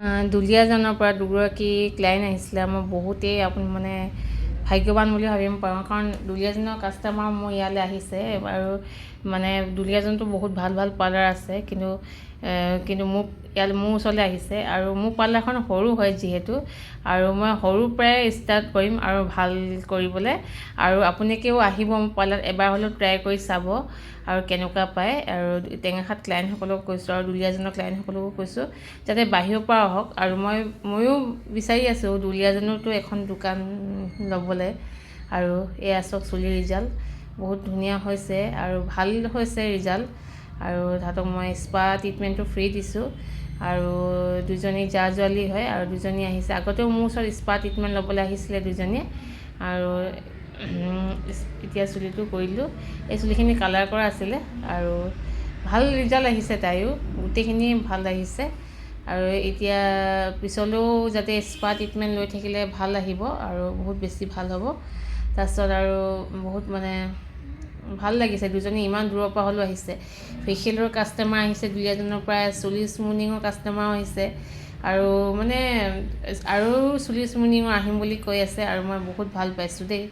দুলীয়াজানৰ পৰা দুগৰাকী ক্লায়েণ্ট আহিছিলে। মই বহুতেই মানে ভাগ্যৱান বুলি ভাবিব পাৰোঁ, কাৰণ দুলীয়াজানৰ কাষ্টমাৰ মোৰ ইয়ালৈ আহিছে। আৰু মানে দুলীয়াজানতো বহুত ভাল ভাল পাৰ্লাৰ আছে, কিন্তু মোৰ ওচৰলৈ আহিছে। আৰু মোৰ পাৰ্লাৰখন সৰু হয় যিহেতু, আৰু মই সৰুৰ পৰাই ষ্টাৰ্ট কৰিম আৰু ভাল কৰিবলৈ। আৰু আপোনালোকেও আহিব মোৰ পাৰ্লাৰত, এবাৰ হ'লেও ট্ৰাই কৰি চাব আৰু কেনেকুৱা পায়। আৰু টেঙাখাত ক্লায়েণ্টসকলক কৈছোঁ আৰু দুলীয়াজানৰ ক্লায়েণ্টসকলকো কৈছোঁ যাতে বাহিৰৰ পৰা আহক। আৰু ময়ো বিচাৰি আছোঁ দুলীয়াজানতো এখন দোকান ল'বলৈ। আৰু এয়া চাওক চুলিৰ ৰিজাল্ট বহুত ধুনীয়া হৈছে আৰু ভাল হৈছে ৰিজাল্ট। আৰু তাহাঁতক মই স্পা ট্ৰিটমেণ্টটো ফ্ৰী দিছোঁ। আৰু দুজনী জা জোৱালী হয়, আৰু দুজনী আহিছে। আগতেও মোৰ ওচৰত স্পা ট্ৰিটমেণ্ট ল'বলৈ আহিছিলে দুজনীয়ে। আৰু এতিয়া চুলিটো কৰিলোঁ। এই চুলিখিনি কালাৰ কৰা আছিলে আৰু ভাল ৰিজাল্ট আহিছে, তাইও গোটেইখিনি ভাল আহিছে। আৰু এতিয়া পিছলৈও যাতে স্পা ট্ৰিটমেণ্ট লৈ থাকিলে ভাল আহিব আৰু বহুত বেছি ভাল হ'ব। তাৰপিছত আৰু বহুত মানে ভাল লাগিছে, দুজনী ইমান দূৰৰ পৰা হ'লেও আহিছে। ফেচিয়েলৰ কাষ্টমাৰ আহিছে দুলীয়াজানৰ পৰা, চুলি স্মুথনিঙৰ কাষ্টমাৰো আহিছে। আৰু চুলি স্মুথনিঙৰ আহিম বুলি কৈ আছে, আৰু মই বহুত ভাল পাইছোঁ দেই।